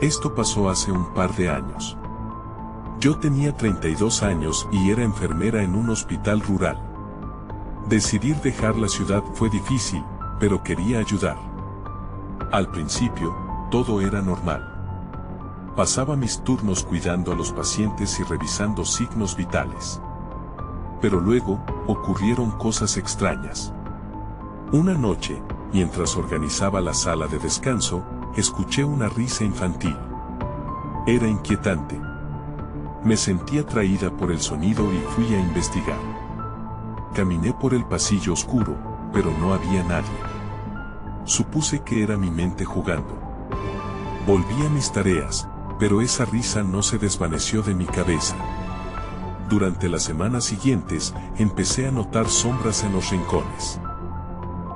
Esto pasó hace un par de años. Yo tenía 32 años y era enfermera en un hospital rural. Decidir dejar la ciudad fue difícil, pero quería ayudar. Al principio, todo era normal. Pasaba mis turnos cuidando a los pacientes y revisando signos vitales. Pero luego, ocurrieron cosas extrañas. Una noche, mientras organizaba la sala de descanso, escuché una risa infantil. Era inquietante. Me sentí atraída por el sonido y fui a investigar. Caminé por el pasillo oscuro, pero no había nadie. Supuse que era mi mente jugando. Volví a mis tareas, pero esa risa no se desvaneció de mi cabeza. Durante las semanas siguientes, empecé a notar sombras en los rincones.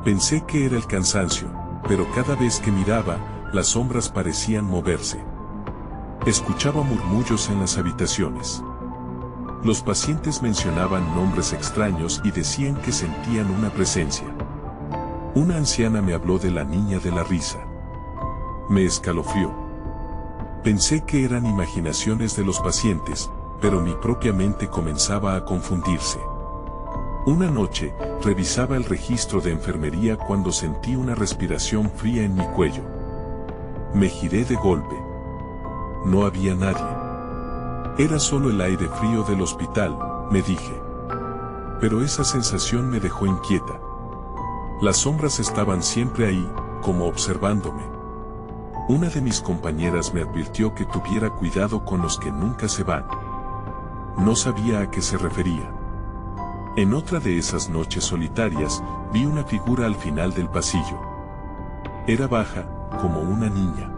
Pensé que era el cansancio, pero cada vez que miraba, las sombras parecían moverse. Escuchaba murmullos en las habitaciones. Los pacientes mencionaban nombres extraños y decían que sentían una presencia. Una anciana me habló de la niña de la risa. Me escalofrió. Pensé que eran imaginaciones de los pacientes, pero mi propia mente comenzaba a confundirse. Una noche, revisaba el registro de enfermería cuando sentí una respiración fría en mi cuello. Me giré de golpe. No había nadie. Era solo el aire frío del hospital, me dije. Pero esa sensación me dejó inquieta. Las sombras estaban siempre ahí, como observándome. Una de mis compañeras me advirtió que tuviera cuidado con los que nunca se van. No sabía a qué se refería. En otra de esas noches solitarias, vi una figura al final del pasillo. Era baja, como una niña.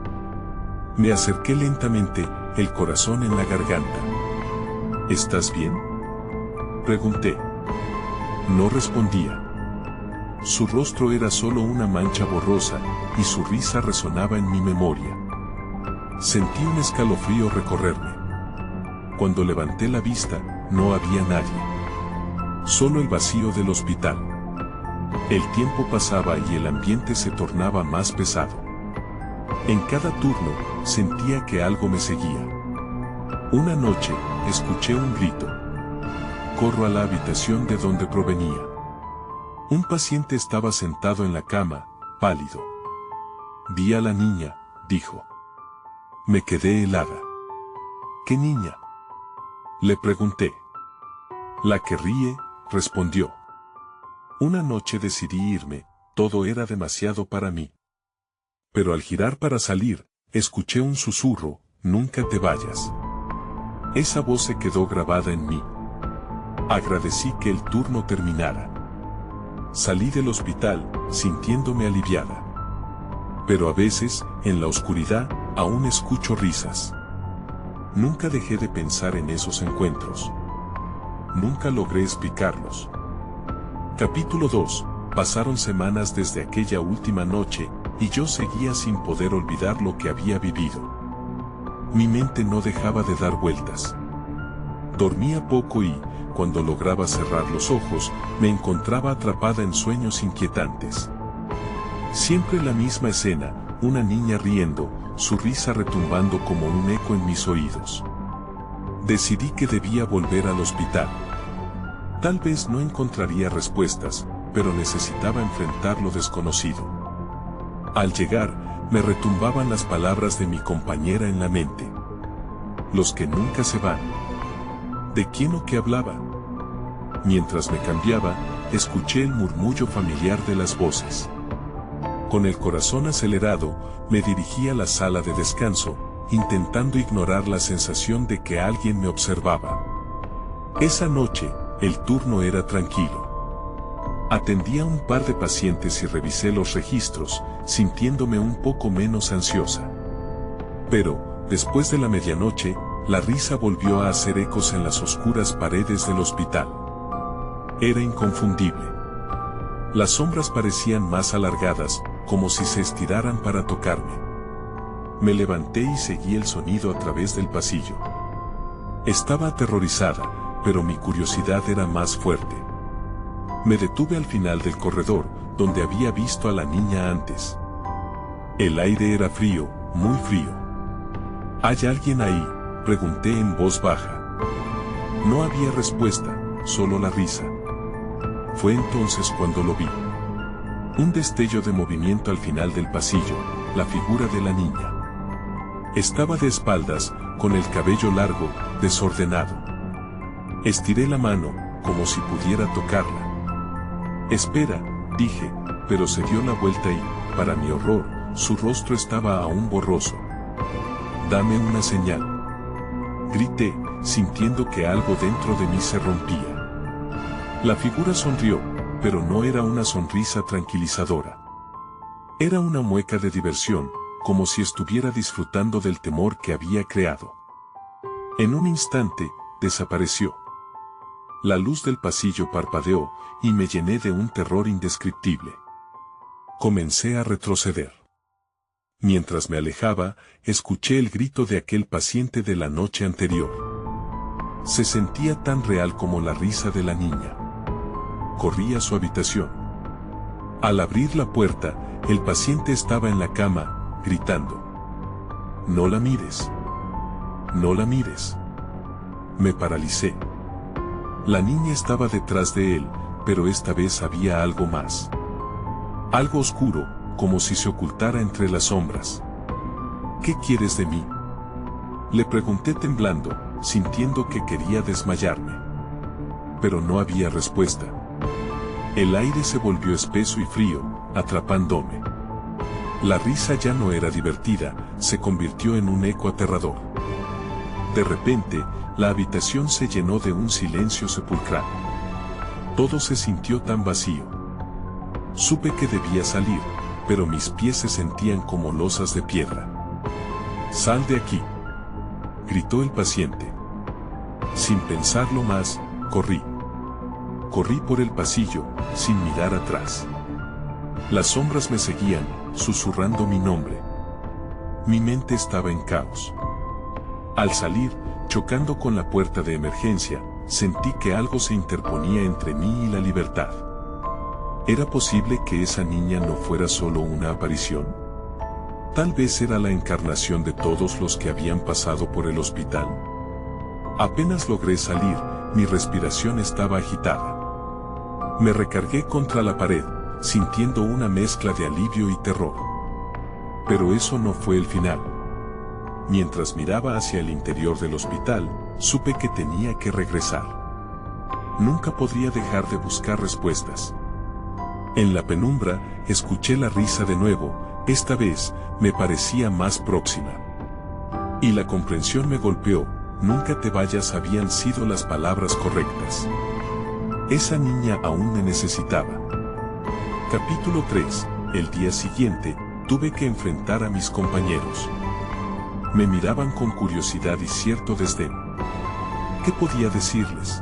Me acerqué lentamente, el corazón en la garganta. ¿Estás bien?, pregunté. No respondía. Su rostro era solo una mancha borrosa, y su risa resonaba en mi memoria. Sentí un escalofrío recorrerme. Cuando levanté la vista, no había nadie. Solo el vacío del hospital. El tiempo pasaba y el ambiente se tornaba más pesado. En cada turno, sentía que algo me seguía. Una noche, escuché un grito. Corro a la habitación de donde provenía. Un paciente estaba sentado en la cama, pálido. Vi a la niña, dijo. Me quedé helada. ¿Qué niña?, le pregunté. La que ríe, respondió. Una noche decidí irme, todo era demasiado para mí. Pero al girar para salir, escuché un susurro, nunca te vayas. Esa voz se quedó grabada en mí. Agradecí que el turno terminara. Salí del hospital, sintiéndome aliviada. Pero a veces, en la oscuridad, aún escucho risas. Nunca dejé de pensar en esos encuentros. Nunca logré explicarlos. Capítulo 2. Pasaron semanas desde aquella última noche, y yo seguía sin poder olvidar lo que había vivido. Mi mente no dejaba de dar vueltas. Dormía poco y, cuando lograba cerrar los ojos, me encontraba atrapada en sueños inquietantes. Siempre la misma escena, una niña riendo, su risa retumbando como un eco en mis oídos. Decidí que debía volver al hospital. Tal vez no encontraría respuestas, pero necesitaba enfrentar lo desconocido. Al llegar, me retumbaban las palabras de mi compañera en la mente. Los que nunca se van. ¿De quién o qué hablaba? Mientras me cambiaba, escuché el murmullo familiar de las voces. Con el corazón acelerado, me dirigí a la sala de descanso, intentando ignorar la sensación de que alguien me observaba. Esa noche, el turno era tranquilo. Atendí a un par de pacientes y revisé los registros, sintiéndome un poco menos ansiosa. Pero, después de la medianoche, la risa volvió a hacer ecos en las oscuras paredes del hospital. Era inconfundible. Las sombras parecían más alargadas, como si se estiraran para tocarme. Me levanté y seguí el sonido a través del pasillo. Estaba aterrorizada, pero mi curiosidad era más fuerte. Me detuve al final del corredor, donde había visto a la niña antes. El aire era frío, muy frío. ¿Hay alguien ahí?, pregunté en voz baja. No había respuesta, solo la risa. Fue entonces cuando lo vi. Un destello de movimiento al final del pasillo, la figura de la niña. Estaba de espaldas, con el cabello largo, desordenado. Estiré la mano, como si pudiera tocarla. Espera, dije, pero se dio la vuelta y, para mi horror, su rostro estaba aún borroso. Dame una señal. Grité, sintiendo que algo dentro de mí se rompía. La figura sonrió, pero no era una sonrisa tranquilizadora. Era una mueca de diversión, como si estuviera disfrutando del temor que había creado. En un instante, desapareció. La luz del pasillo parpadeó, y me llené de un terror indescriptible. Comencé a retroceder. Mientras me alejaba, escuché el grito de aquel paciente de la noche anterior. Se sentía tan real como la risa de la niña. Corrí a su habitación. Al abrir la puerta, el paciente estaba en la cama, gritando. No la mires. No la mires. Me paralicé. La niña estaba detrás de él, pero esta vez había algo más. Algo oscuro, como si se ocultara entre las sombras. ¿Qué quieres de mí?, le pregunté temblando, sintiendo que quería desmayarme. Pero no había respuesta. El aire se volvió espeso y frío, atrapándome. La risa ya no era divertida, se convirtió en un eco aterrador. De repente, la habitación se llenó de un silencio sepulcral. Todo se sintió tan vacío. Supe que debía salir, pero mis pies se sentían como losas de piedra. «Sal de aquí», gritó el paciente. Sin pensarlo más, corrí. Corrí por el pasillo, sin mirar atrás. Las sombras me seguían, susurrando mi nombre. Mi mente estaba en caos. Al salir, chocando con la puerta de emergencia, sentí que algo se interponía entre mí y la libertad. ¿Era posible que esa niña no fuera solo una aparición? Tal vez era la encarnación de todos los que habían pasado por el hospital. Apenas logré salir, mi respiración estaba agitada. Me recargué contra la pared, sintiendo una mezcla de alivio y terror. Pero eso no fue el final. Mientras miraba hacia el interior del hospital, supe que tenía que regresar. Nunca podría dejar de buscar respuestas. En la penumbra, escuché la risa de nuevo, esta vez, me parecía más próxima. Y la comprensión me golpeó, nunca te vayas habían sido las palabras correctas. Esa niña aún me necesitaba. Capítulo 3. El día siguiente, tuve que enfrentar a mis compañeros. Me miraban con curiosidad y cierto desdén. ¿Qué podía decirles?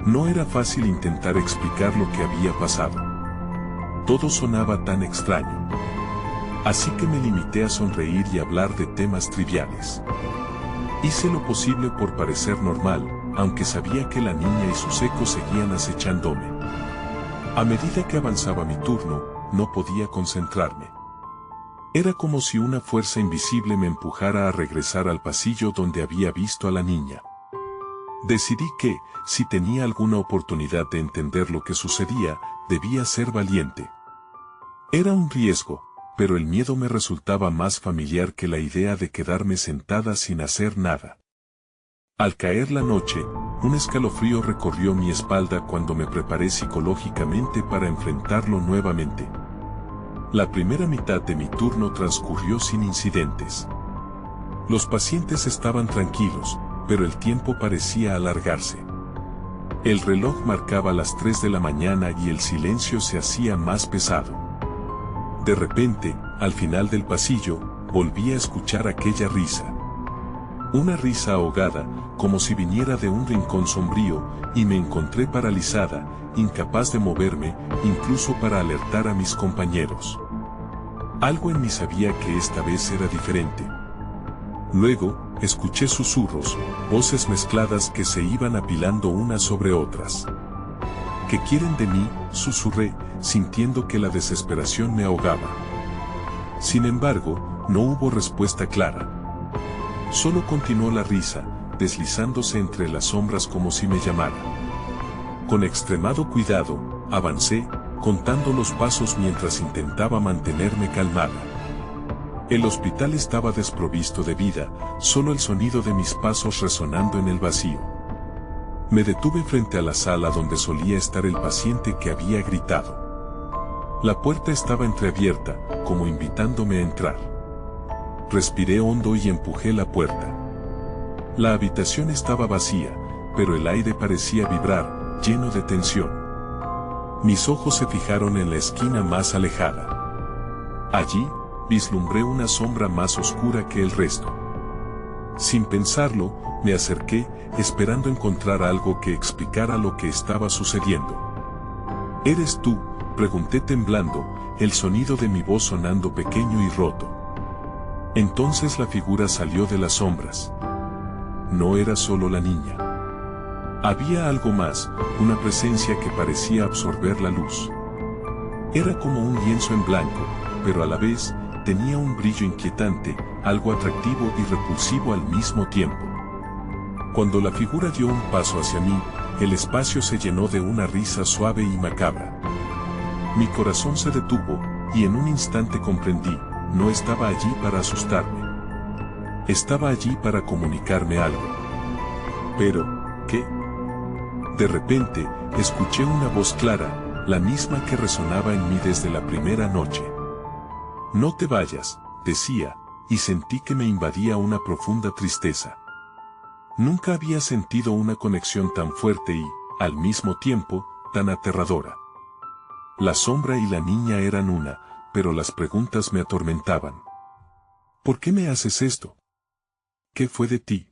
No era fácil intentar explicar lo que había pasado. Todo sonaba tan extraño. Así que me limité a sonreír y hablar de temas triviales. Hice lo posible por parecer normal, aunque sabía que la niña y sus ecos seguían acechándome. A medida que avanzaba mi turno, no podía concentrarme. Era como si una fuerza invisible me empujara a regresar al pasillo donde había visto a la niña. Decidí que, si tenía alguna oportunidad de entender lo que sucedía, debía ser valiente. Era un riesgo, pero el miedo me resultaba más familiar que la idea de quedarme sentada sin hacer nada. Al caer la noche, un escalofrío recorrió mi espalda cuando me preparé psicológicamente para enfrentarlo nuevamente. La primera mitad de mi turno transcurrió sin incidentes. Los pacientes estaban tranquilos, pero el tiempo parecía alargarse. El reloj marcaba las 3 de la mañana y el silencio se hacía más pesado. De repente, al final del pasillo, volví a escuchar aquella risa. Una risa ahogada, como si viniera de un rincón sombrío, y me encontré paralizada, incapaz de moverme, incluso para alertar a mis compañeros. Algo en mí sabía que esta vez era diferente. Luego, escuché susurros, voces mezcladas que se iban apilando unas sobre otras. ¿Qué quieren de mí?, susurré, sintiendo que la desesperación me ahogaba. Sin embargo, no hubo respuesta clara. Solo continuó la risa, deslizándose entre las sombras como si me llamara. Con extremado cuidado, avancé, contando los pasos mientras intentaba mantenerme calmada. El hospital estaba desprovisto de vida, solo el sonido de mis pasos resonando en el vacío. Me detuve frente a la sala donde solía estar el paciente que había gritado. La puerta estaba entreabierta, como invitándome a entrar. Respiré hondo y empujé la puerta. La habitación estaba vacía, pero el aire parecía vibrar, lleno de tensión. Mis ojos se fijaron en la esquina más alejada. Allí, vislumbré una sombra más oscura que el resto. Sin pensarlo, me acerqué, esperando encontrar algo que explicara lo que estaba sucediendo. ¿Eres tú?, pregunté temblando, el sonido de mi voz sonando pequeño y roto. Entonces la figura salió de las sombras. No era solo la niña. Había algo más, una presencia que parecía absorber la luz. Era como un lienzo en blanco, pero a la vez, tenía un brillo inquietante, algo atractivo y repulsivo al mismo tiempo. Cuando la figura dio un paso hacia mí, el espacio se llenó de una risa suave y macabra. Mi corazón se detuvo, y en un instante comprendí, no estaba allí para asustarme. Estaba allí para comunicarme algo. Pero, ¿qué? De repente, escuché una voz clara, la misma que resonaba en mí desde la primera noche. No te vayas, decía, y sentí que me invadía una profunda tristeza. Nunca había sentido una conexión tan fuerte y, al mismo tiempo, tan aterradora. La sombra y la niña eran una, pero las preguntas me atormentaban. ¿Por qué me haces esto? ¿Qué fue de ti?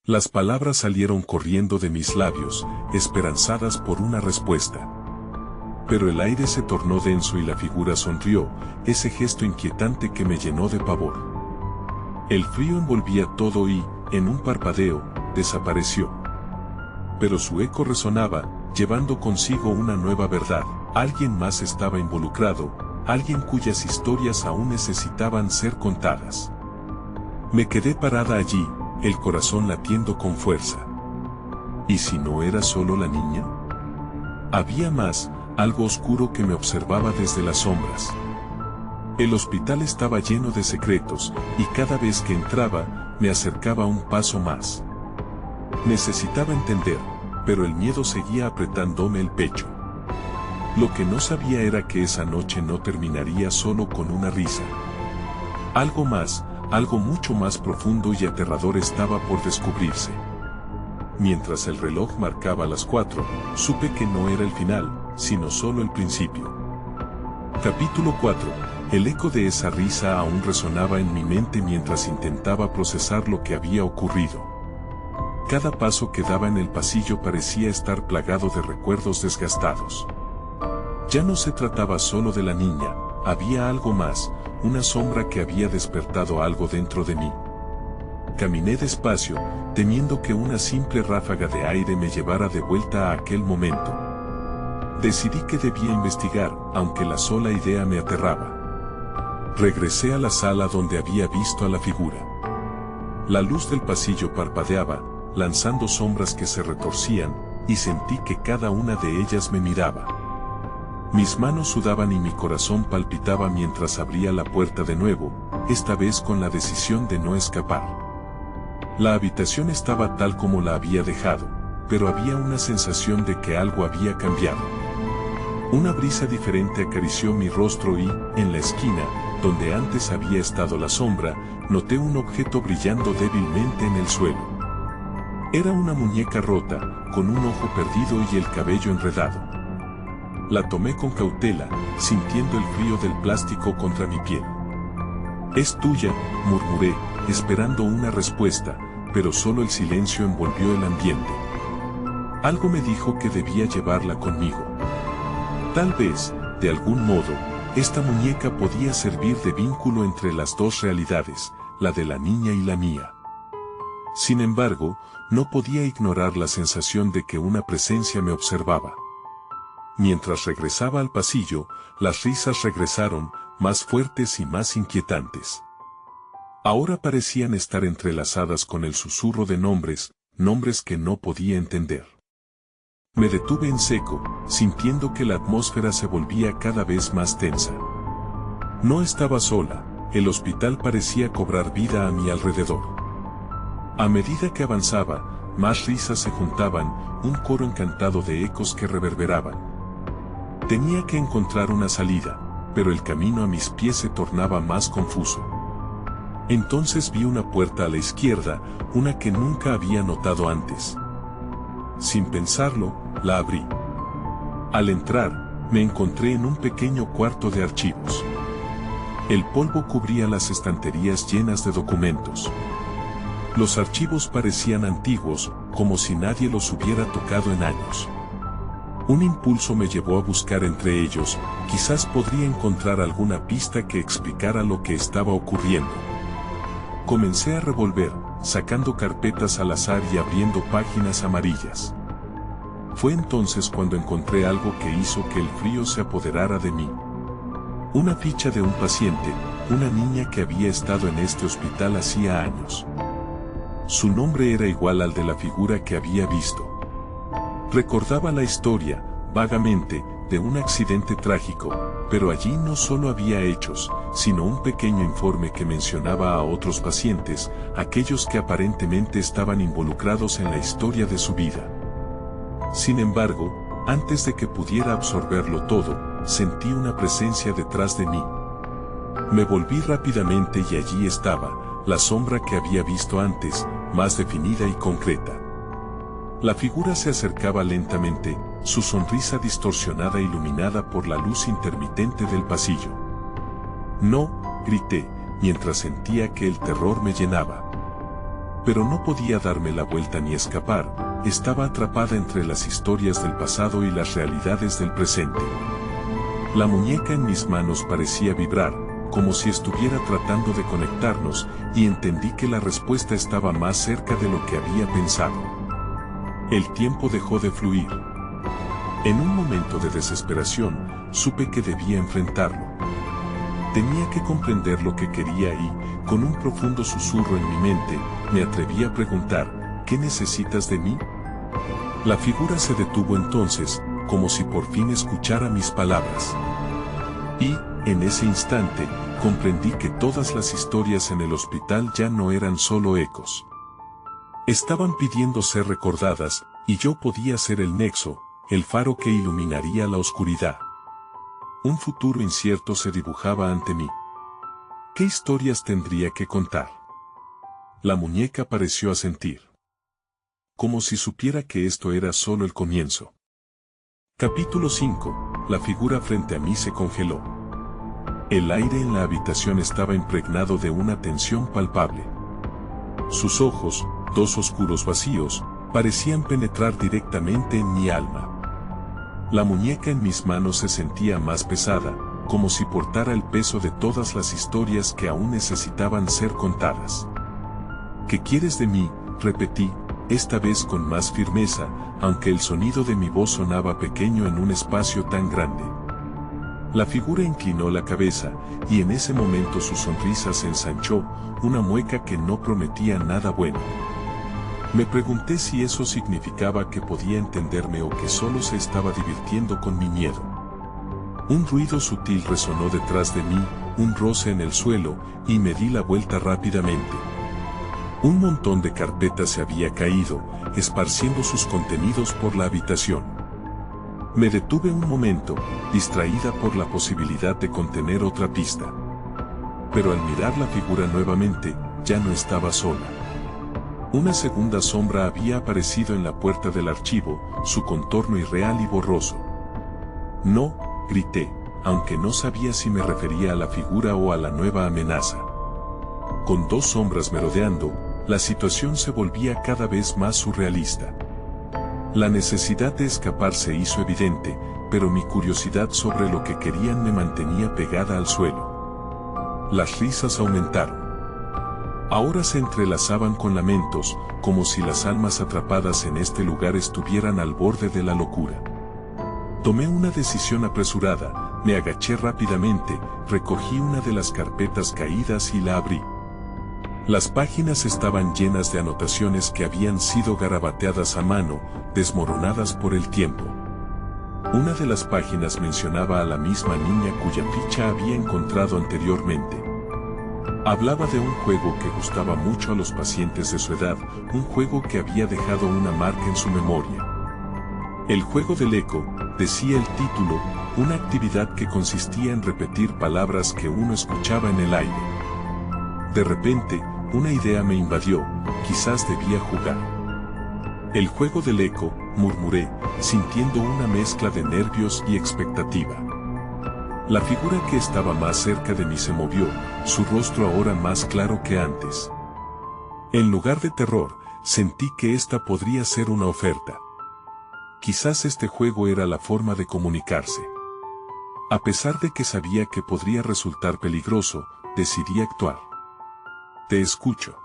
Las palabras salieron corriendo de mis labios, esperanzadas por una respuesta. Pero el aire se tornó denso y la figura sonrió, ese gesto inquietante que me llenó de pavor. El frío envolvía todo y, en un parpadeo, desapareció. Pero su eco resonaba, llevando consigo una nueva verdad. Alguien más estaba involucrado, alguien cuyas historias aún necesitaban ser contadas. Me quedé parada allí, el corazón latiendo con fuerza. ¿Y si no era solo la niña? Había más, algo oscuro que me observaba desde las sombras. El hospital estaba lleno de secretos, y cada vez que entraba, me acercaba un paso más. Necesitaba entender, pero el miedo seguía apretándome el pecho. Lo que no sabía era que esa noche no terminaría solo con una risa. Algo más, algo mucho más profundo y aterrador estaba por descubrirse. Mientras el reloj marcaba las 4, supe que no era el final, sino solo el principio. Capítulo 4. El eco de esa risa aún resonaba en mi mente mientras intentaba procesar lo que había ocurrido. Cada paso que daba en el pasillo parecía estar plagado de recuerdos desgastados. Ya no se trataba solo de la niña, había algo más, una sombra que había despertado algo dentro de mí. Caminé despacio, temiendo que una simple ráfaga de aire me llevara de vuelta a aquel momento. Decidí que debía investigar, aunque la sola idea me aterraba. Regresé a la sala donde había visto a la figura. La luz del pasillo parpadeaba, lanzando sombras que se retorcían, y sentí que cada una de ellas me miraba. Mis manos sudaban y mi corazón palpitaba mientras abría la puerta de nuevo, esta vez con la decisión de no escapar. La habitación estaba tal como la había dejado, pero había una sensación de que algo había cambiado. Una brisa diferente acarició mi rostro y, en la esquina, donde antes había estado la sombra, noté un objeto brillando débilmente en el suelo. Era una muñeca rota, con un ojo perdido y el cabello enredado. La tomé con cautela, sintiendo el frío del plástico contra mi piel. «Es tuya», murmuré, esperando una respuesta, pero solo el silencio envolvió el ambiente. Algo me dijo que debía llevarla conmigo. Tal vez, de algún modo, esta muñeca podía servir de vínculo entre las dos realidades, la de la niña y la mía. Sin embargo, no podía ignorar la sensación de que una presencia me observaba. Mientras regresaba al pasillo, las risas regresaron, más fuertes y más inquietantes. Ahora parecían estar entrelazadas con el susurro de nombres que no podía entender. Me detuve en seco, sintiendo que la atmósfera se volvía cada vez más tensa. No estaba sola, el hospital parecía cobrar vida a mi alrededor. A medida que avanzaba, más risas se juntaban, un coro encantado de ecos que reverberaban. Tenía que encontrar una salida, pero el camino a mis pies se tornaba más confuso. Entonces vi una puerta a la izquierda, una que nunca había notado antes. Sin pensarlo, la abrí. Al entrar, me encontré en un pequeño cuarto de archivos. El polvo cubría las estanterías llenas de documentos. Los archivos parecían antiguos, como si nadie los hubiera tocado en años. Un impulso me llevó a buscar entre ellos, quizás podría encontrar alguna pista que explicara lo que estaba ocurriendo. Comencé a revolver, sacando carpetas al azar y abriendo páginas amarillas. Fue entonces cuando encontré algo que hizo que el frío se apoderara de mí. Una ficha de un paciente, una niña que había estado en este hospital hacía años. Su nombre era igual al de la figura que había visto. Recordaba la historia, vagamente, de un accidente trágico, pero allí no solo había hechos, sino un pequeño informe que mencionaba a otros pacientes, aquellos que aparentemente estaban involucrados en la historia de su vida. Sin embargo, antes de que pudiera absorberlo todo, sentí una presencia detrás de mí. Me volví rápidamente y allí estaba, la sombra que había visto antes, más definida y concreta. La figura se acercaba lentamente, su sonrisa distorsionada e iluminada por la luz intermitente del pasillo. No, grité, mientras sentía que el terror me llenaba. Pero no podía darme la vuelta ni escapar, estaba atrapada entre las historias del pasado y las realidades del presente. La muñeca en mis manos parecía vibrar, como si estuviera tratando de conectarnos, y entendí que la respuesta estaba más cerca de lo que había pensado. El tiempo dejó de fluir. En un momento de desesperación, supe que debía enfrentarlo. Tenía que comprender lo que quería y, con un profundo susurro en mi mente, me atreví a preguntar, ¿qué necesitas de mí? La figura se detuvo entonces, como si por fin escuchara mis palabras. Y, en ese instante, comprendí que todas las historias en el hospital ya no eran solo ecos. Estaban pidiendo ser recordadas, y yo podía ser el nexo, el faro que iluminaría la oscuridad. Un futuro incierto se dibujaba ante mí. ¿Qué historias tendría que contar? La muñeca pareció asentir. Como si supiera que esto era solo el comienzo. Capítulo 5. La figura frente a mí se congeló. El aire en la habitación estaba impregnado de una tensión palpable. Sus ojos, dos oscuros vacíos, parecían penetrar directamente en mi alma. La muñeca en mis manos se sentía más pesada, como si portara el peso de todas las historias que aún necesitaban ser contadas. ¿Qué quieres de mí?, repetí, esta vez con más firmeza, aunque el sonido de mi voz sonaba pequeño en un espacio tan grande. La figura inclinó la cabeza, y en ese momento su sonrisa se ensanchó, una mueca que no prometía nada bueno. Me pregunté si eso significaba que podía entenderme o que solo se estaba divirtiendo con mi miedo. Un ruido sutil resonó detrás de mí, un roce en el suelo, y me di la vuelta rápidamente. Un montón de carpetas se había caído, esparciendo sus contenidos por la habitación. Me detuve un momento, distraída por la posibilidad de contener otra pista. Pero al mirar la figura nuevamente, ya no estaba sola. Una segunda sombra había aparecido en la puerta del archivo, su contorno irreal y borroso. No, grité, aunque no sabía si me refería a la figura o a la nueva amenaza. Con dos sombras merodeando, la situación se volvía cada vez más surrealista. La necesidad de escapar se hizo evidente, pero mi curiosidad sobre lo que querían me mantenía pegada al suelo. Las risas aumentaron. Ahora se entrelazaban con lamentos, como si las almas atrapadas en este lugar estuvieran al borde de la locura. Tomé una decisión apresurada, me agaché rápidamente, recogí una de las carpetas caídas y la abrí. Las páginas estaban llenas de anotaciones que habían sido garabateadas a mano, desmoronadas por el tiempo. Una de las páginas mencionaba a la misma niña cuya ficha había encontrado anteriormente. Hablaba de un juego que gustaba mucho a los pacientes de su edad, un juego que había dejado una marca en su memoria. El juego del eco, decía el título, una actividad que consistía en repetir palabras que uno escuchaba en el aire. De repente, una idea me invadió, quizás debía jugar. El juego del eco, murmuré, sintiendo una mezcla de nervios y expectativa. La figura que estaba más cerca de mí se movió, su rostro ahora más claro que antes. En lugar de terror, sentí que esta podría ser una oferta. Quizás este juego era la forma de comunicarse. A pesar de que sabía que podría resultar peligroso, decidí actuar. Te escucho.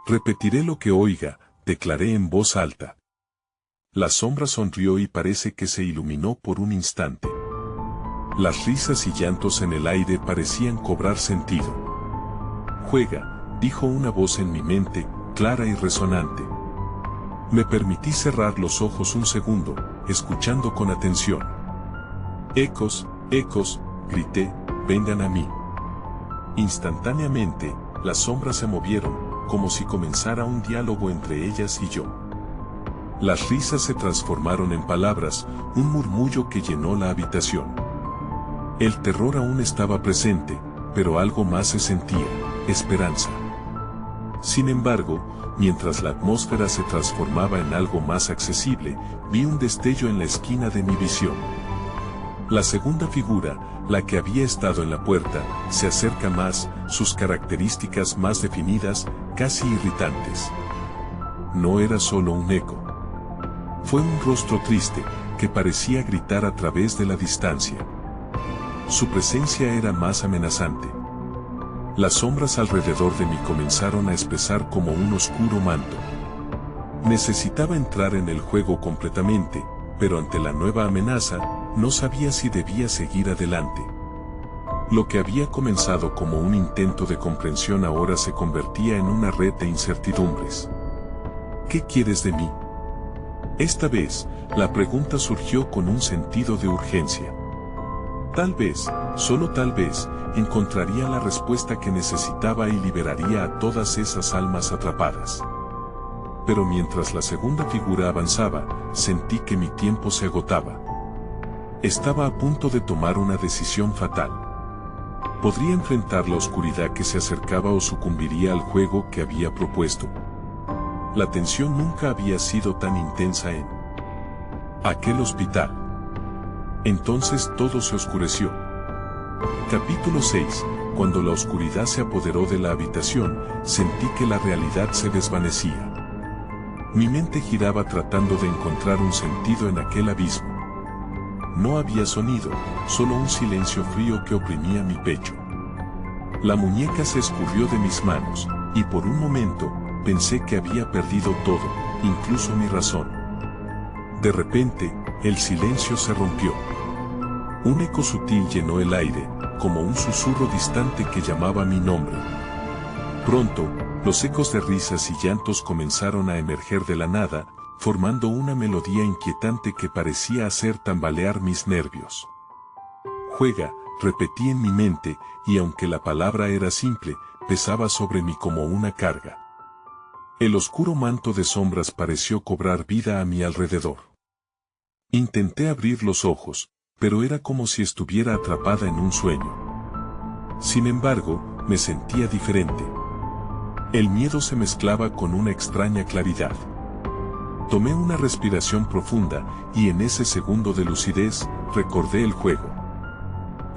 Repetiré lo que oiga, declaré en voz alta. La sombra sonrió y parece que se iluminó por un instante. Las risas y llantos en el aire parecían cobrar sentido. Juega, dijo una voz en mi mente, clara y resonante. Me permití cerrar los ojos un segundo, escuchando con atención. Ecos, ecos, grité, vengan a mí. Instantáneamente, las sombras se movieron, como si comenzara un diálogo entre ellas y yo. Las risas se transformaron en palabras, un murmullo que llenó la habitación. El terror aún estaba presente, pero algo más se sentía, esperanza. Sin embargo, mientras la atmósfera se transformaba en algo más accesible, vi un destello en la esquina de mi visión. La segunda figura, la que había estado en la puerta, se acerca más, sus características más definidas, casi irritantes. No era solo un eco. Fue un rostro triste, que parecía gritar a través de la distancia. Su presencia era más amenazante. Las sombras alrededor de mí comenzaron a espesar como un oscuro manto. Necesitaba entrar en el juego completamente, pero ante la nueva amenaza, no sabía si debía seguir adelante. Lo que había comenzado como un intento de comprensión ahora se convertía en una red de incertidumbres. ¿Qué quieres de mí? Esta vez, la pregunta surgió con un sentido de urgencia. Tal vez, solo tal vez, encontraría la respuesta que necesitaba y liberaría a todas esas almas atrapadas. Pero mientras la segunda figura avanzaba, sentí que mi tiempo se agotaba. Estaba a punto de tomar una decisión fatal. Podría enfrentar la oscuridad que se acercaba o sucumbiría al juego que había propuesto. La tensión nunca había sido tan intensa en aquel hospital. Entonces todo se oscureció. Capítulo 6. Cuando la oscuridad se apoderó de la habitación, sentí que la realidad se desvanecía. Mi mente giraba tratando de encontrar un sentido en aquel abismo. No había sonido, solo un silencio frío que oprimía mi pecho. La muñeca se escurrió de mis manos, y por un momento, pensé que había perdido todo, incluso mi razón. De repente, el silencio se rompió. Un eco sutil llenó el aire, como un susurro distante que llamaba mi nombre. Pronto, los ecos de risas y llantos comenzaron a emerger de la nada, formando una melodía inquietante que parecía hacer tambalear mis nervios. Juega, repetí en mi mente, y aunque la palabra era simple, pesaba sobre mí como una carga. El oscuro manto de sombras pareció cobrar vida a mi alrededor. Intenté abrir los ojos, pero era como si estuviera atrapada en un sueño. Sin embargo, me sentía diferente. El miedo se mezclaba con una extraña claridad. Tomé una respiración profunda, y en ese segundo de lucidez, recordé el juego.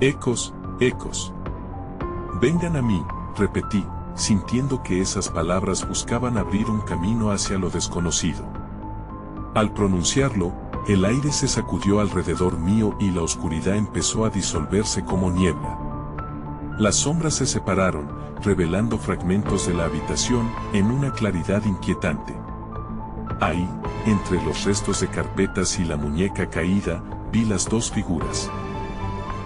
Ecos, ecos. Vengan a mí, repetí, sintiendo que esas palabras buscaban abrir un camino hacia lo desconocido. Al pronunciarlo, el aire se sacudió alrededor mío y la oscuridad empezó a disolverse como niebla. Las sombras se separaron, revelando fragmentos de la habitación en una claridad inquietante. Ahí, entre los restos de carpetas y la muñeca caída, vi las dos figuras.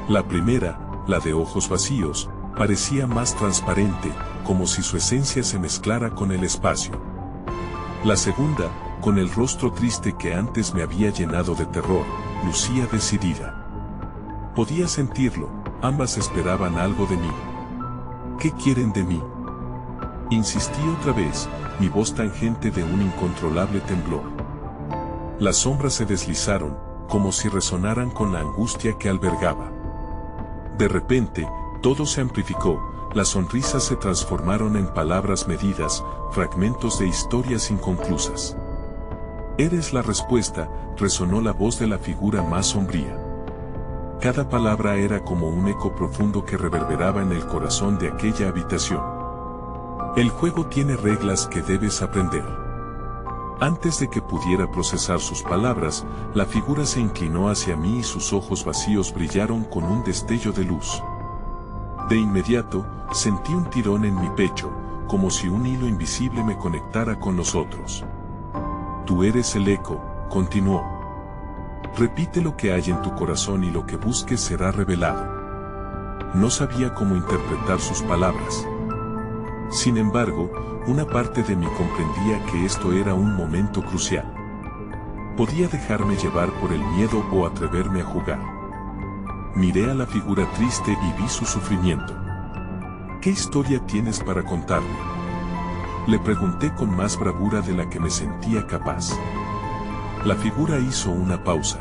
La primera, la de ojos vacíos, parecía más transparente, como si su esencia se mezclara con el espacio. La segunda, con el rostro triste que antes me había llenado de terror, lucía decidida. Podía sentirlo, ambas esperaban algo de mí. ¿Qué quieren de mí? Insistí otra vez, mi voz tangente de un incontrolable temblor. Las sombras se deslizaron, como si resonaran con la angustia que albergaba. De repente, todo se amplificó, las sonrisas se transformaron en palabras medidas, fragmentos de historias inconclusas. Eres la respuesta, resonó la voz de la figura más sombría. Cada palabra era como un eco profundo que reverberaba en el corazón de aquella habitación. El juego tiene reglas que debes aprender. Antes de que pudiera procesar sus palabras, la figura se inclinó hacia mí y sus ojos vacíos brillaron con un destello de luz. De inmediato, sentí un tirón en mi pecho, como si un hilo invisible me conectara con los otros. Tú eres el eco, continuó. Repite lo que hay en tu corazón y lo que busques será revelado. No sabía cómo interpretar sus palabras. Sin embargo, una parte de mí comprendía que esto era un momento crucial. Podía dejarme llevar por el miedo o atreverme a jugar. Miré a la figura triste y vi su sufrimiento. ¿Qué historia tienes para contarme? Le pregunté con más bravura de la que me sentía capaz. La figura hizo una pausa.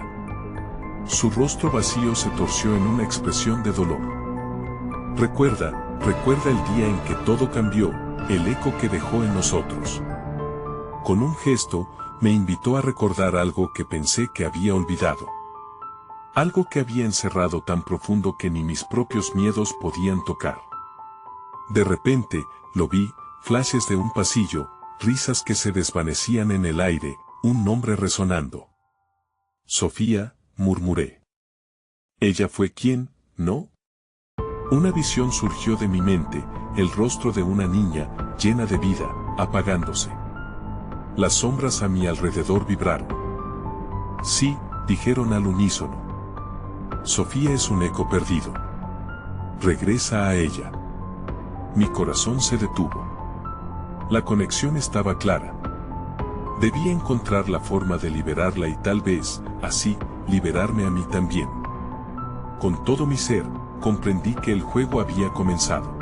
Su rostro vacío se torció en una expresión de dolor. Recuerda el día en que todo cambió, el eco que dejó en nosotros. Con un gesto, me invitó a recordar algo que pensé que había olvidado. Algo que había encerrado tan profundo que ni mis propios miedos podían tocar. De repente, lo vi, flashes de un pasillo, risas que se desvanecían en el aire, un nombre resonando. Sofía, murmuré. Ella fue quien, ¿no? Una visión surgió de mi mente, el rostro de una niña, llena de vida, apagándose. Las sombras a mi alrededor vibraron. Sí, dijeron al unísono. Sofía es un eco perdido. Regresa a ella. Mi corazón se detuvo. La conexión estaba clara. Debía encontrar la forma de liberarla y tal vez, así, liberarme a mí también. Con todo mi ser, comprendí que el juego había comenzado.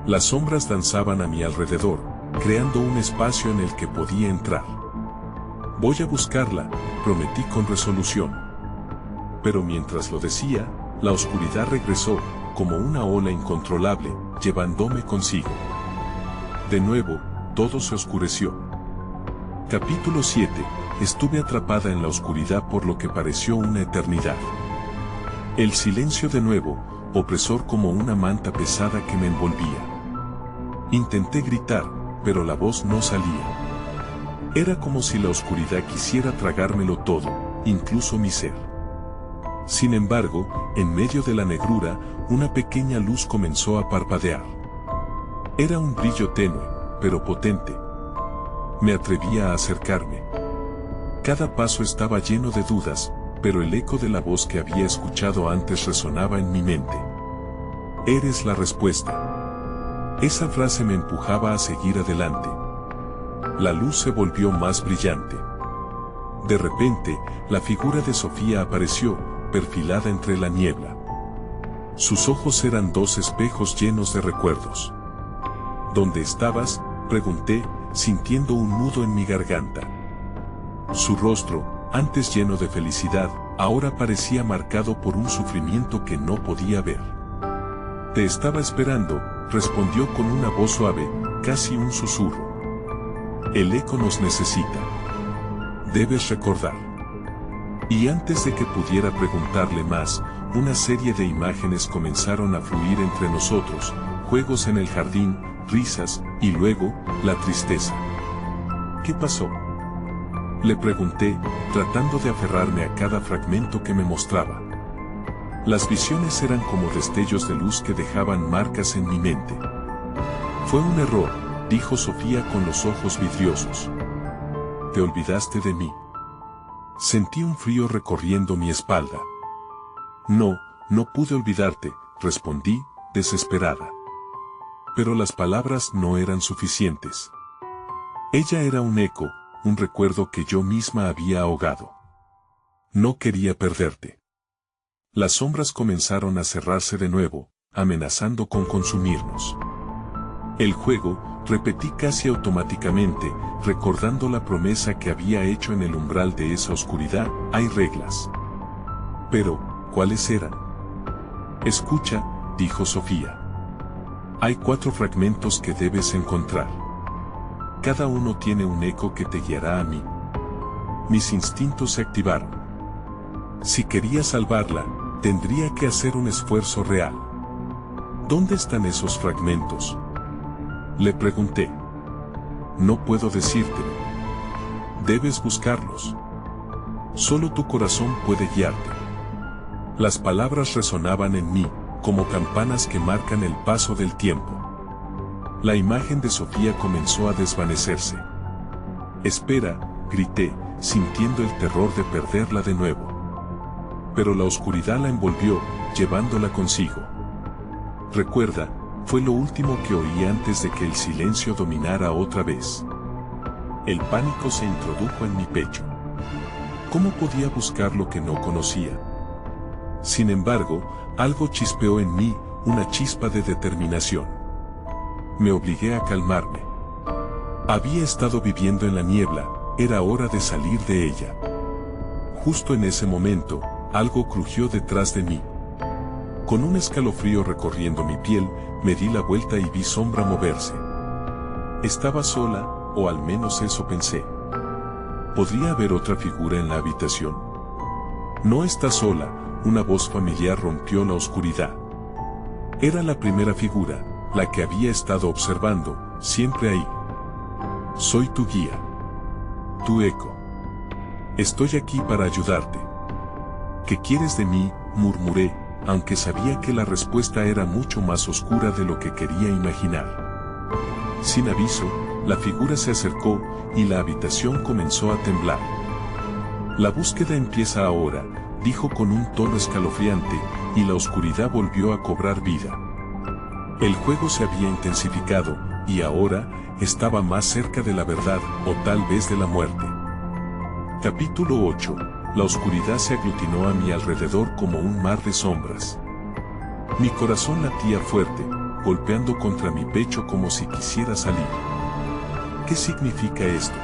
Las sombras danzaban a mi alrededor, creando un espacio en el que podía entrar. Voy a buscarla, prometí con resolución. Pero mientras lo decía, la oscuridad regresó, como una ola incontrolable, llevándome consigo. De nuevo, todo se oscureció. Capítulo 7. Estuve atrapada en la oscuridad por lo que pareció una eternidad. El silencio de nuevo, opresor como una manta pesada que me envolvía. Intenté gritar, pero la voz no salía. Era como si la oscuridad quisiera tragármelo todo, incluso mi ser. Sin embargo, en medio de la negrura, una pequeña luz comenzó a parpadear. Era un brillo tenue, pero potente. Me atrevía a acercarme. Cada paso estaba lleno de dudas, pero el eco de la voz que había escuchado antes resonaba en mi mente. Eres la respuesta. Esa frase me empujaba a seguir adelante. La luz se volvió más brillante. De repente, la figura de Sofía apareció, perfilada entre la niebla. Sus ojos eran dos espejos llenos de recuerdos. ¿Dónde estabas?, pregunté, sintiendo un nudo en mi garganta. Su rostro, antes lleno de felicidad, ahora parecía marcado por un sufrimiento que no podía ver. Te estaba esperando, respondió con una voz suave, casi un susurro. El eco nos necesita. Debes recordar. Y antes de que pudiera preguntarle más, una serie de imágenes comenzaron a fluir entre nosotros, juegos en el jardín, risas, y luego, la tristeza. ¿Qué pasó?, le pregunté, tratando de aferrarme a cada fragmento que me mostraba. Las visiones eran como destellos de luz que dejaban marcas en mi mente. Fue un error, dijo Sofía con los ojos vidriosos. Te olvidaste de mí. Sentí un frío recorriendo mi espalda. No pude olvidarte, respondí, desesperada. Pero las palabras no eran suficientes. Ella era un eco, un recuerdo que yo misma había ahogado. No quería perderte. Las sombras comenzaron a cerrarse de nuevo, amenazando con consumirnos. El juego, repetí casi automáticamente, recordando la promesa que había hecho en el umbral de esa oscuridad. Hay reglas. Pero, ¿cuáles eran? Escucha, dijo Sofía. Hay 4 fragmentos que debes encontrar. Cada uno tiene un eco que te guiará a mí. Mis instintos se activaron. Si quería salvarla, tendría que hacer un esfuerzo real. ¿Dónde están esos fragmentos?, le pregunté. No puedo decírtelo. Debes buscarlos. Solo tu corazón puede guiarte. Las palabras resonaban en mí, como campanas que marcan el paso del tiempo. La imagen de Sofía comenzó a desvanecerse. Espera, grité, sintiendo el terror de perderla de nuevo. Pero la oscuridad la envolvió, llevándola consigo. Recuerda, fue lo último que oí antes de que el silencio dominara otra vez. El pánico se introdujo en mi pecho. ¿Cómo podía buscar lo que no conocía? Sin embargo, algo chispeó en mí, una chispa de determinación. Me obligué a calmarme. Había estado viviendo en la niebla, era hora de salir de ella. Justo en ese momento, algo crujió detrás de mí. Con un escalofrío recorriendo mi piel, me di la vuelta y vi sombra moverse. Estaba sola, o al menos eso pensé. ¿Podría haber otra figura en la habitación? No está sola, una voz familiar rompió la oscuridad. Era la primera figura, la que había estado observando, siempre ahí. Soy tu guía. Tu eco. Estoy aquí para ayudarte. ¿Qué quieres de mí?, murmuré, aunque sabía que la respuesta era mucho más oscura de lo que quería imaginar. Sin aviso, la figura se acercó, y la habitación comenzó a temblar. La búsqueda empieza ahora, dijo con un tono escalofriante, y la oscuridad volvió a cobrar vida. El juego se había intensificado, y ahora, estaba más cerca de la verdad, o tal vez de la muerte. Capítulo 8. La oscuridad se aglutinó a mi alrededor como un mar de sombras. Mi corazón latía fuerte, golpeando contra mi pecho como si quisiera salir. ¿Qué significa esto?,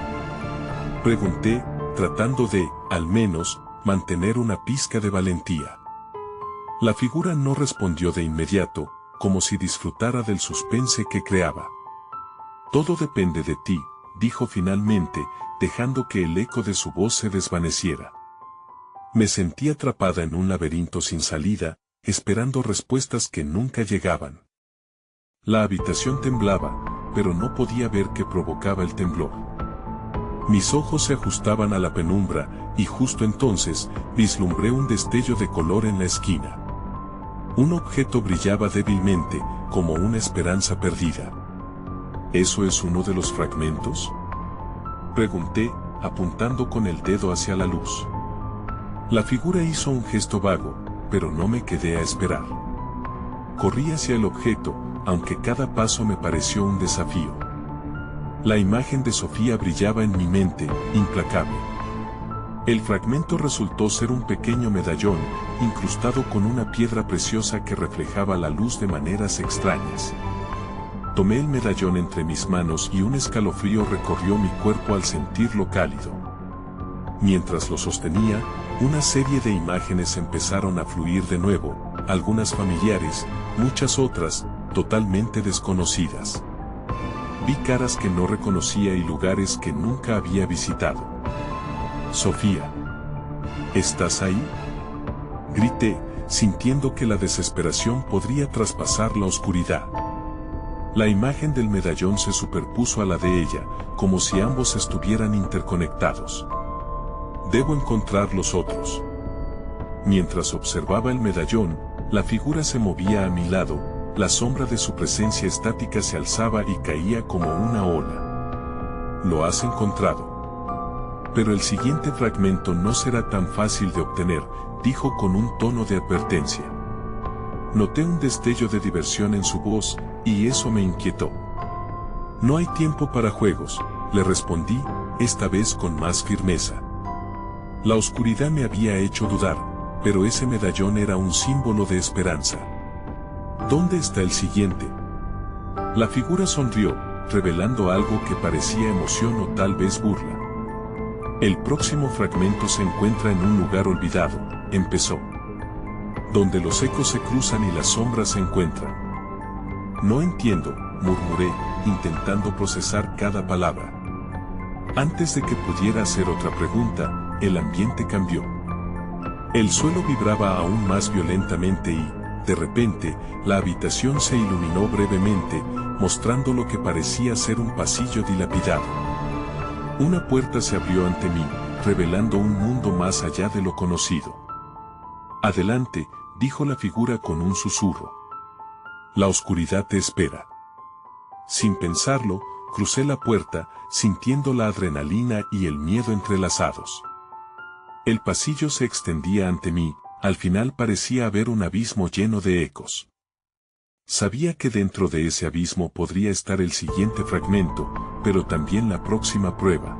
pregunté, tratando de, al menos, mantener una pizca de valentía. La figura no respondió de inmediato, como si disfrutara del suspense que creaba. Todo depende de ti, dijo finalmente, dejando que el eco de su voz se desvaneciera. Me sentí atrapada en un laberinto sin salida, esperando respuestas que nunca llegaban. La habitación temblaba, pero no podía ver qué provocaba el temblor. Mis ojos se ajustaban a la penumbra, y justo entonces, vislumbré un destello de color en la esquina. Un objeto brillaba débilmente, como una esperanza perdida. ¿Eso es uno de los fragmentos?, pregunté, apuntando con el dedo hacia la luz. La figura hizo un gesto vago, pero no me quedé a esperar. Corrí hacia el objeto, aunque cada paso me pareció un desafío. La imagen de Sofía brillaba en mi mente, implacable. El fragmento resultó ser un pequeño medallón, incrustado con una piedra preciosa que reflejaba la luz de maneras extrañas. Tomé el medallón entre mis manos y un escalofrío recorrió mi cuerpo al sentirlo cálido. Mientras lo sostenía, una serie de imágenes empezaron a fluir de nuevo, algunas familiares, muchas otras, totalmente desconocidas. Vi caras que no reconocía y lugares que nunca había visitado. Sofía, ¿estás ahí?, grité, sintiendo que la desesperación podría traspasar la oscuridad. La imagen del medallón se superpuso a la de ella, como si ambos estuvieran interconectados. Debo encontrar los otros. Mientras observaba el medallón, la figura se movía a mi lado, la sombra de su presencia estática se alzaba y caía como una ola. Lo has encontrado. Pero el siguiente fragmento no será tan fácil de obtener, dijo con un tono de advertencia. Noté un destello de diversión en su voz, y eso me inquietó. No hay tiempo para juegos, le respondí, esta vez con más firmeza. La oscuridad me había hecho dudar, pero ese medallón era un símbolo de esperanza. ¿Dónde está el siguiente? La figura sonrió, revelando algo que parecía emoción o tal vez burla. El próximo fragmento se encuentra en un lugar olvidado, empezó. Donde los ecos se cruzan y las sombras se encuentran. No entiendo, murmuré, intentando procesar cada palabra. Antes de que pudiera hacer otra pregunta, el ambiente cambió. El suelo vibraba aún más violentamente y, de repente, la habitación se iluminó brevemente, mostrando lo que parecía ser un pasillo dilapidado. Una puerta se abrió ante mí, revelando un mundo más allá de lo conocido. Adelante, dijo la figura con un susurro. La oscuridad te espera. Sin pensarlo, crucé la puerta, sintiendo la adrenalina y el miedo entrelazados. El pasillo se extendía ante mí, al final parecía haber un abismo lleno de ecos. Sabía que dentro de ese abismo podría estar el siguiente fragmento, pero también la próxima prueba.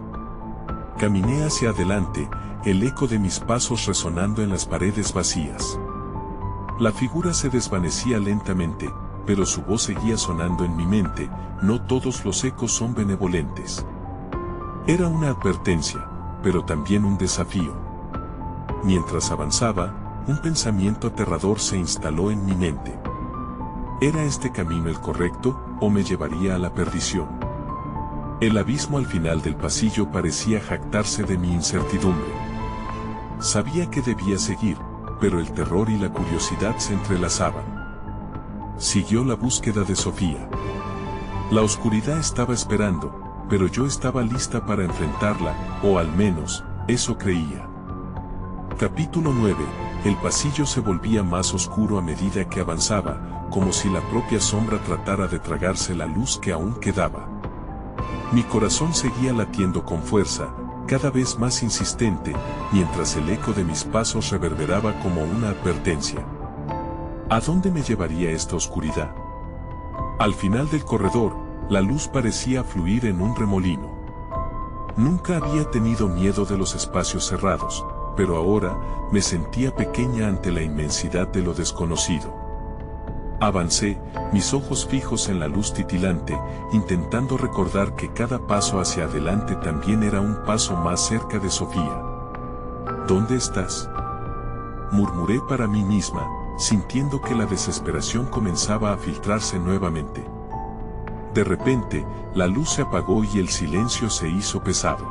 Caminé hacia adelante, el eco de mis pasos resonando en las paredes vacías. La figura se desvanecía lentamente, pero su voz seguía sonando en mi mente, no todos los ecos son benevolentes. Era una advertencia, pero también un desafío. Mientras avanzaba, un pensamiento aterrador se instaló en mi mente. ¿Era este camino el correcto, o me llevaría a la perdición? El abismo al final del pasillo parecía jactarse de mi incertidumbre. Sabía que debía seguir, pero el terror y la curiosidad se entrelazaban. Siguió la búsqueda de Sofía. La oscuridad estaba esperando, pero yo estaba lista para enfrentarla, o al menos, eso creía. Capítulo 9. El pasillo se volvía más oscuro a medida que avanzaba, como si la propia sombra tratara de tragarse la luz que aún quedaba. Mi corazón seguía latiendo con fuerza, cada vez más insistente, mientras el eco de mis pasos reverberaba como una advertencia. ¿A dónde me llevaría esta oscuridad? Al final del corredor, la luz parecía fluir en un remolino. Nunca había tenido miedo de los espacios cerrados, pero ahora me sentía pequeña ante la inmensidad de lo desconocido. Avancé, mis ojos fijos en la luz titilante, intentando recordar que cada paso hacia adelante también era un paso más cerca de Sofía. ¿Dónde estás?, murmuré para mí misma, sintiendo que la desesperación comenzaba a filtrarse nuevamente. De repente, la luz se apagó y el silencio se hizo pesado.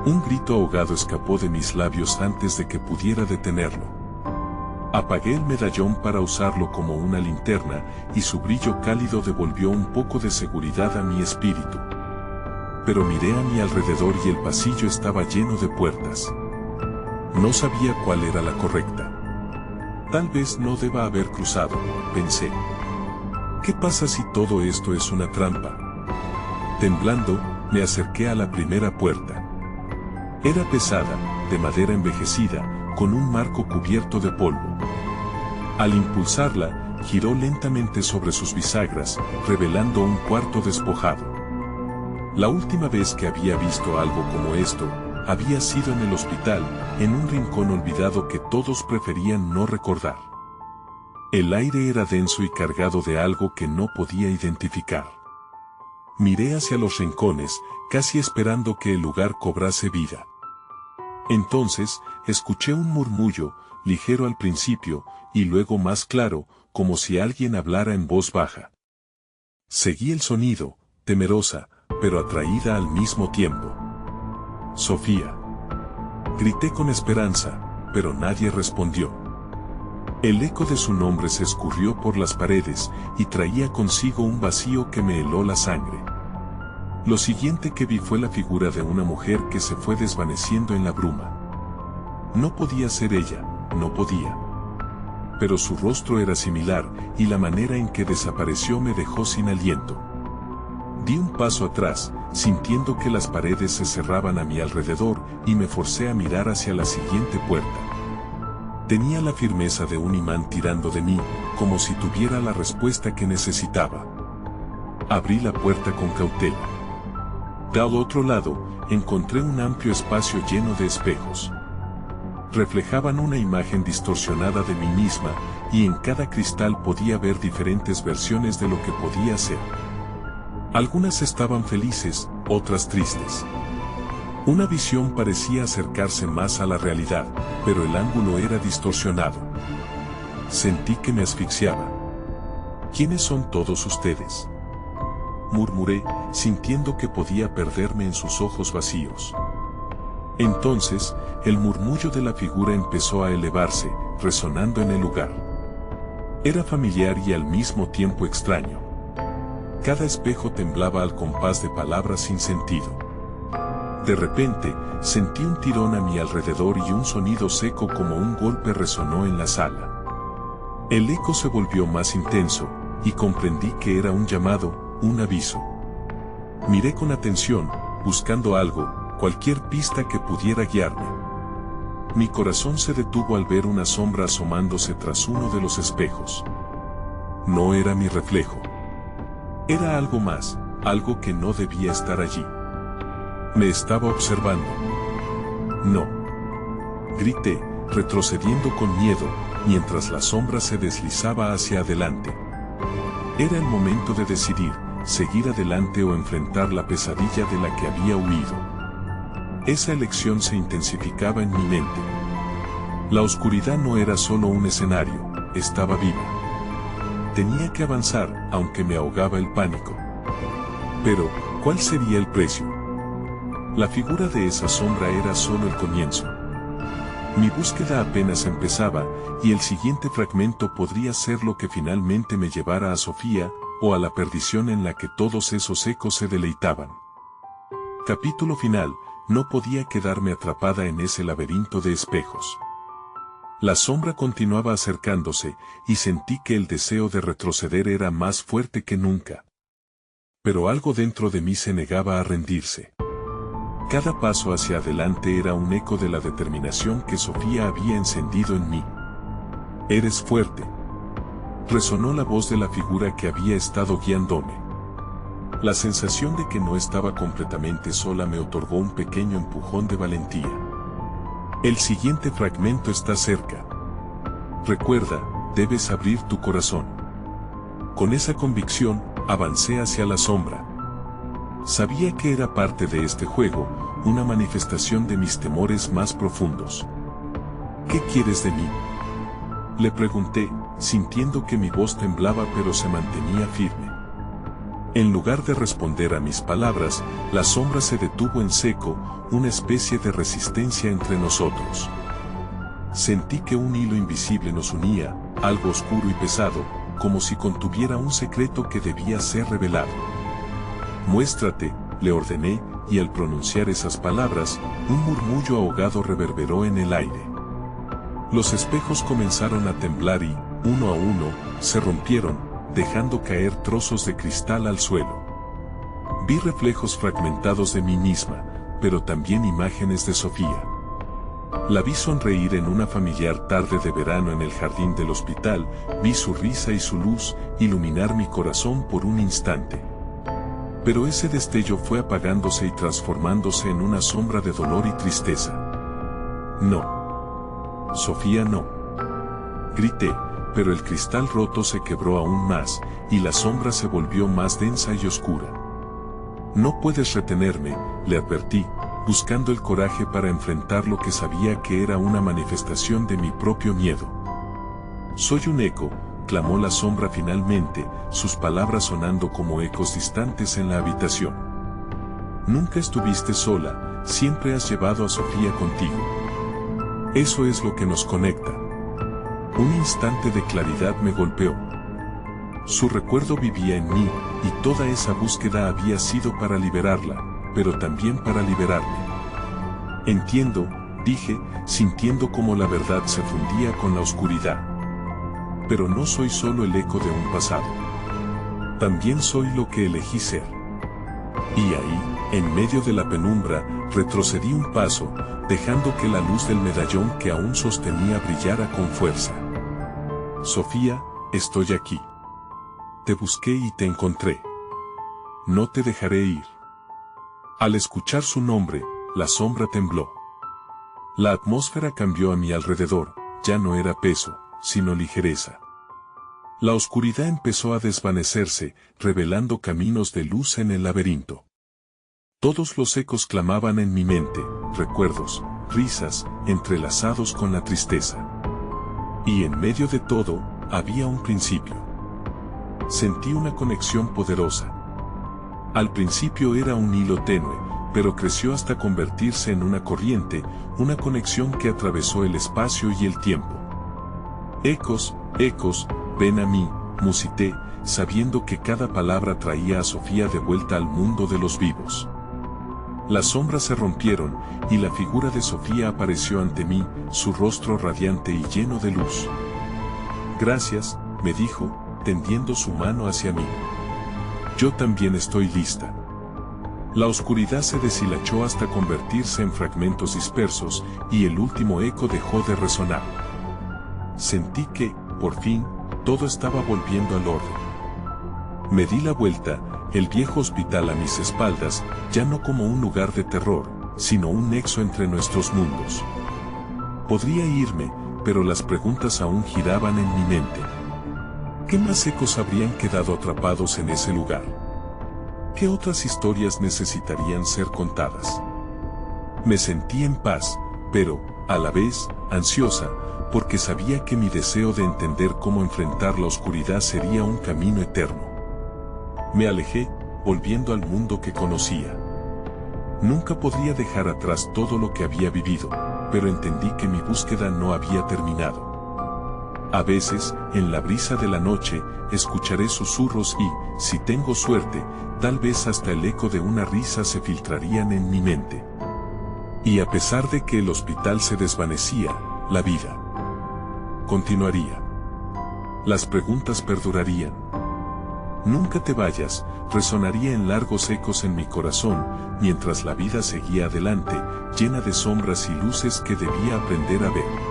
Un grito ahogado escapó de mis labios antes de que pudiera detenerlo. Apagué el medallón para usarlo como una linterna, y su brillo cálido devolvió un poco de seguridad a mi espíritu. Pero miré a mi alrededor y el pasillo estaba lleno de puertas. No sabía cuál era la correcta. Tal vez no deba haber cruzado, pensé. ¿Qué pasa si todo esto es una trampa? Temblando, me acerqué a la primera puerta. Era pesada, de madera envejecida, con un marco cubierto de polvo. Al impulsarla, giró lentamente sobre sus bisagras, revelando un cuarto despojado. La última vez que había visto algo como esto, había sido en el hospital, en un rincón olvidado que todos preferían no recordar. El aire era denso y cargado de algo que no podía identificar. Miré hacia los rincones, casi esperando que el lugar cobrase vida. Entonces, escuché un murmullo, ligero al principio, y luego más claro, como si alguien hablara en voz baja. Seguí el sonido, temerosa, pero atraída al mismo tiempo. Sofía. Grité con esperanza, pero nadie respondió. El eco de su nombre se escurrió por las paredes, y traía consigo un vacío que me heló la sangre. Lo siguiente que vi fue la figura de una mujer que se fue desvaneciendo en la bruma. No podía ser ella, no podía. Pero su rostro era similar, y la manera en que desapareció me dejó sin aliento. Di un paso atrás, sintiendo que las paredes se cerraban a mi alrededor, y me forcé a mirar hacia la siguiente puerta. Tenía la firmeza de un imán tirando de mí, como si tuviera la respuesta que necesitaba. Abrí la puerta con cautela. Del otro lado, encontré un amplio espacio lleno de espejos. Reflejaban una imagen distorsionada de mí misma, y en cada cristal podía ver diferentes versiones de lo que podía ser. Algunas estaban felices, otras tristes. Una visión parecía acercarse más a la realidad, pero el ángulo era distorsionado. Sentí que me asfixiaba. ¿Quiénes son todos ustedes?, murmuré, sintiendo que podía perderme en sus ojos vacíos. Entonces, el murmullo de la figura empezó a elevarse, resonando en el lugar. Era familiar y al mismo tiempo extraño. Cada espejo temblaba al compás de palabras sin sentido. De repente, sentí un tirón a mi alrededor y un sonido seco como un golpe resonó en la sala. El eco se volvió más intenso, y comprendí que era un llamado, un aviso. Miré con atención, buscando algo, cualquier pista que pudiera guiarme. Mi corazón se detuvo al ver una sombra asomándose tras uno de los espejos. No era mi reflejo. Era algo más, algo que no debía estar allí. Me estaba observando. No. Grité, retrocediendo con miedo, mientras la sombra se deslizaba hacia adelante. Era el momento de decidir, seguir adelante o enfrentar la pesadilla de la que había huido. Esa elección se intensificaba en mi mente. La oscuridad no era solo un escenario, estaba viva. Tenía que avanzar, aunque me ahogaba el pánico. Pero, ¿cuál sería el precio? La figura de esa sombra era solo el comienzo. Mi búsqueda apenas empezaba, y el siguiente fragmento podría ser lo que finalmente me llevara a Sofía, o a la perdición en la que todos esos ecos se deleitaban. Capítulo final. No podía quedarme atrapada en ese laberinto de espejos. La sombra continuaba acercándose, y sentí que el deseo de retroceder era más fuerte que nunca. Pero algo dentro de mí se negaba a rendirse. Cada paso hacia adelante era un eco de la determinación que Sofía había encendido en mí. «Eres fuerte», resonó la voz de la figura que había estado guiándome. La sensación de que no estaba completamente sola me otorgó un pequeño empujón de valentía. El siguiente fragmento está cerca. Recuerda, debes abrir tu corazón. Con esa convicción, avancé hacia la sombra. Sabía que era parte de este juego, una manifestación de mis temores más profundos. ¿Qué quieres de mí?, le pregunté, sintiendo que mi voz temblaba pero se mantenía firme. En lugar de responder a mis palabras, la sombra se detuvo en seco, una especie de resistencia entre nosotros. Sentí que un hilo invisible nos unía, algo oscuro y pesado, como si contuviera un secreto que debía ser revelado. «Muéstrate», le ordené, y al pronunciar esas palabras, un murmullo ahogado reverberó en el aire. Los espejos comenzaron a temblar y, uno a uno, se rompieron, dejando caer trozos de cristal al suelo. Vi reflejos fragmentados de mí misma, pero también imágenes de Sofía. La vi sonreír en una familiar tarde de verano en el jardín del hospital, vi su risa y su luz iluminar mi corazón por un instante. Pero ese destello fue apagándose y transformándose en una sombra de dolor y tristeza. «No. Sofía, no», grité, pero el cristal roto se quebró aún más, y la sombra se volvió más densa y oscura. «No puedes retenerme», le advertí, buscando el coraje para enfrentar lo que sabía que era una manifestación de mi propio miedo. «Soy un eco», clamó la sombra finalmente, sus palabras sonando como ecos distantes en la habitación. «Nunca estuviste sola, siempre has llevado a Sofía contigo. Eso es lo que nos conecta». Un instante de claridad me golpeó. Su recuerdo vivía en mí, y toda esa búsqueda había sido para liberarla, pero también para liberarme. «Entiendo», dije, sintiendo como la verdad se fundía con la oscuridad. «Pero no soy solo el eco de un pasado. También soy lo que elegí ser». Y ahí, En medio de la penumbra, retrocedí un paso, dejando que la luz del medallón que aún sostenía brillara con fuerza. Sofía, estoy aquí. Te busqué y te encontré. No te dejaré ir. Al escuchar su nombre, la sombra tembló. La atmósfera cambió a mi alrededor, ya no era peso, sino ligereza. La oscuridad empezó a desvanecerse, revelando caminos de luz en el laberinto. Todos los ecos clamaban en mi mente, recuerdos, risas, entrelazados con la tristeza. Y en medio de todo, había un principio. Sentí una conexión poderosa. Al principio era un hilo tenue, pero creció hasta convertirse en una corriente, una conexión que atravesó el espacio y el tiempo. Ecos, ecos, ven a mí, musité, sabiendo que cada palabra traía a Sofía de vuelta al mundo de los vivos. Las sombras se rompieron, y la figura de Sofía apareció ante mí, su rostro radiante y lleno de luz. Gracias, me dijo, tendiendo su mano hacia mí. Yo también estoy lista. La oscuridad se deshilachó hasta convertirse en fragmentos dispersos, y el último eco dejó de resonar. Sentí que, por fin, todo estaba volviendo al orden. Me di la vuelta, el viejo hospital a mis espaldas, ya no como un lugar de terror, sino un nexo entre nuestros mundos. Podría irme, pero las preguntas aún giraban en mi mente. ¿Qué más ecos habrían quedado atrapados en ese lugar? ¿Qué otras historias necesitarían ser contadas? Me sentí en paz, pero, a la vez, ansiosa, porque sabía que mi deseo de entender cómo enfrentar la oscuridad sería un camino eterno. Me alejé, volviendo al mundo que conocía. Nunca podría dejar atrás todo lo que había vivido, pero entendí que mi búsqueda no había terminado. A veces, en la brisa de la noche, escucharé susurros y, si tengo suerte, tal vez hasta el eco de una risa se filtrarían en mi mente. Y a pesar de que el hospital se desvanecía, la vida continuaría. Las preguntas perdurarían. Nunca te vayas, resonaría en largos ecos en mi corazón, mientras la vida seguía adelante, llena de sombras y luces que debía aprender a ver.